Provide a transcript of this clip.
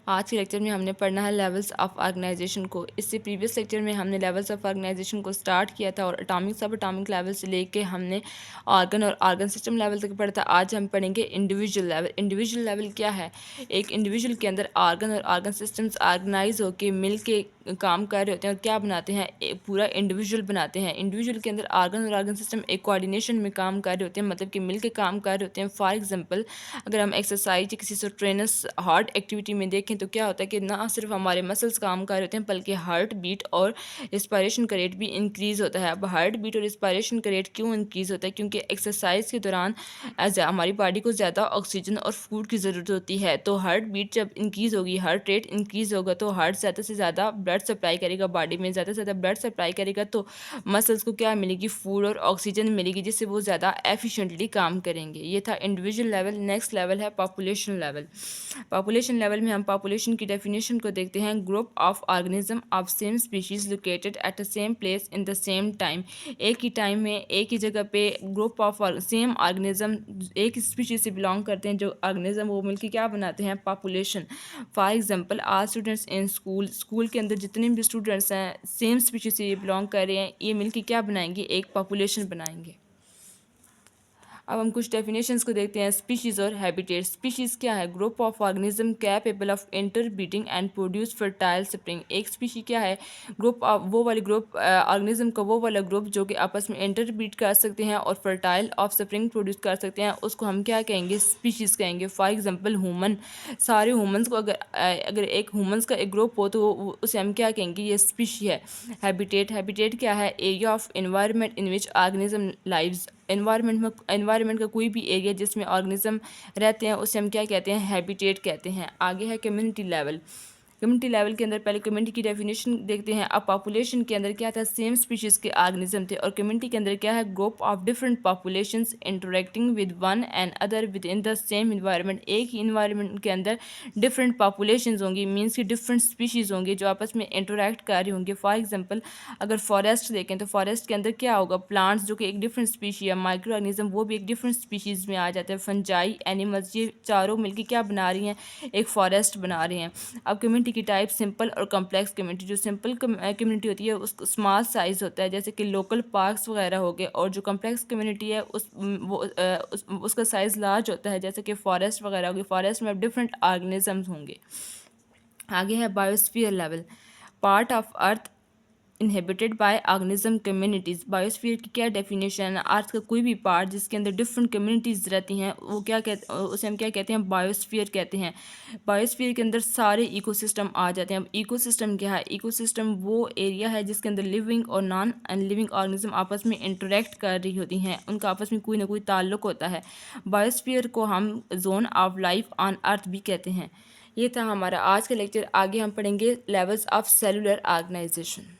आज के लेक्चर में हमने पढ़ना है लेवल्स ऑफ ऑर्गेनाइजेशन को। इससे प्रीवियस लेक्चर में हमने लेवल्स ऑफ ऑर्गेनाइजेशन को स्टार्ट किया था और एटॉमिक सब एटॉमिक लेवल से लेके हमने ऑर्गन और ऑर्गन सिस्टम लेवल तक पढ़ा था। आज हम पढ़ेंगे इंडिविजुअल लेवल। इंडिविजुअल लेवल क्या है? एक इंडिविजुअल के अंदर ऑर्गन और ऑर्गन सिस्टम्स ऑर्गेनाइज होकर मिल के काम कर रहे होते हैं और क्या बनाते हैं, एक पूरा इंडिविजुअल बनाते हैं। इंडिविजुअल के अंदर ऑर्गन और ऑर्गन सिस्टम एक कोऑर्डिनेशन में काम कर रहे होते हैं, मतलब कि मिल के काम कर रहे होते हैं। फॉर एग्जांपल, अगर हम एक्सरसाइज किसी स्ट्रेनस हार्ट एक्टिविटी में देखें तो क्या होता है कि ना सिर्फ हमारे मसल्स काम कर रहे होते हैं बल्कि हार्ट बीट और रिस्पायरेशन का रेट भी इंक्रीज़ होता है। अब हार्ट बीट और रिस्पायरेशन का रेट क्यों इंक्रीज़ होता है? क्योंकि एक्सरसाइज के दौरान हमारी बॉडी को ज़्यादा ऑक्सीजन और फूड की ज़रूरत होती है। तो हार्ट बीट जब इंक्रीज़ होगी, हार्ट रेट इंक्रीज़ होगा तो हार्ट ज़्यादा से ज़्यादा ब्लड सप्लाई करेगा, बॉडी में ज़्यादा से ज़्यादा ब्लड सप्लाई करेगा तो मसल्स को क्या मिलेगी, फूड और ऑक्सीजन मिलेगी, जिससे वो ज़्यादा एफिशिएंटली काम करेंगे। ये था इंडिविजुअल लेवल। नेक्स्ट लेवल है पॉपुलेशन लेवल। पॉपुलेशन लेवल में हम पॉपुलेशन की डेफिनेशन को देखते हैं। Group of organism of same species located at the same place in the same time. एक ही टाइम में एक ही जगह पे ग्रुप ऑफ सेम ऑर्गेनिज्म एक स्पीशीज से बिलोंग करते हैं, जो ऑर्गेनिज्म वो मिलकर क्या बनाते हैं, पॉपुलेशन। फॉर एग्जांपल, आज स्टूडेंट्स इन स्कूल के अंदर जितने भी स्टूडेंट्स हैं सेम स्पीशीज से ये बिलोंग कर रहे हैं, ये मिलकर क्या बनाएंगे, एक पॉपुलेशन बनाएंगे। अब हम कुछ डेफिनेशंस को देखते हैं। स्पीशीज़ और हैबिटेट। स्पीशीज़ क्या है? Group of organism capable of interbreeding and produce fertile spring. एक स्पीशी क्या है? ग्रुप ऑफ वो वाले ग्रुप ऑर्गेनिज्म का वो वाला ग्रुप जो कि आपस में इंटरब्रीड कर सकते हैं और फर्टाइल ऑफ स्प्रिंग प्रोड्यूस कर सकते हैं, उसको हम क्या कहेंगे, स्पीशीज़ कहेंगे। फॉर एग्जाम्पल, ह्यूमन, सारे ह्यूमन्स को अगर एक ह्यूमन्स का एक ग्रुप हो तो उसे हम क्या कहेंगे, ये स्पीशी है। हैबिटेट। हैबिटेट क्या है? Area of environment in which organism lives. Environment का कोई भी एरिया जिसमें ऑर्गेनिज्म रहते हैं उसे हम क्या कहते हैं, हैबिटेट कहते हैं। आगे है कम्युनिटी लेवल। कम्युनिटी लेवल के अंदर पहले कम्युनिटी की डेफिनेशन देखते हैं। अब पॉपुलेशन के अंदर क्या था, सेम स्पीशीज़ के ऑर्गेनिज्म थे, और कम्युनिटी के अंदर क्या है, group of different populations interacting with one and other with in the same environment. एक ही इन्वायरमेंट के अंदर डिफरेंट पॉपुलेशंस होंगी, मीन्स की डिफरेंट स्पीशीज़ होंगी जो आपस में इंटरेक्ट कर रही होंगे। फॉर एग्जाम्पल, अगर फॉरेस्ट देखें तो फॉरेस्ट के अंदर क्या होगा, प्लांट्स जो कि एक डिफरेंट स्पीशी है, माइक्रो ऑर्गेनिज्म वो भी एक डिफरेंट स्पीशीज़ में आ जाते हैं। फंजाई, एनिमल्स, ये चारों मिलकर क्या बना रही हैं, एक फॉरेस्ट बना रही हैं। अब कम्युनिटी की टाइप सिंपल और कॉम्प्लेक्स कम्युनिटी। जो सिंपल कम्युनिटी होती है उसको स्मॉल साइज होता है, जैसे कि लोकल पार्क्स वगैरह हो गए, और जो कॉम्प्लेक्स कम्युनिटी है उसका साइज़ लार्ज होता है, जैसे कि फॉरेस्ट वगैरह होगी। फॉरेस्ट में अब डिफरेंट ऑर्गेनिजम्स होंगे। आगे है biosphere level. Part of earth inhabited bye organism communities. Biosphere की क्या डेफिनेशन है? अर्थ का कोई भी पार्ट जिसके अंदर डिफरेंट कम्युनिटीज़ रहती हैं वो क्या कहते, उसे हम क्या कहते हैं, बायोस्फीयर कहते हैं। बायोस्फीयर के अंदर सारे इकोसिस्टम आ जाते हैं। अब इकोसिस्टम क्या है? इकोसिस्टम वो एरिया है जिसके अंदर लिविंग और नॉन लिविंग ऑर्गेनिज्म आपस में इंटरेक्ट कर रही होती हैं, उनका आपस में कोई ना कोई ताल्लुक होता है। बायोस्फीयर को हम zone of life on earth भी कहते हैं। ये था हमारा आज का लेक्चर। आगे हम पढ़ेंगे लेवल्स ऑफ सेलुलर ऑर्गेनाइजेशन।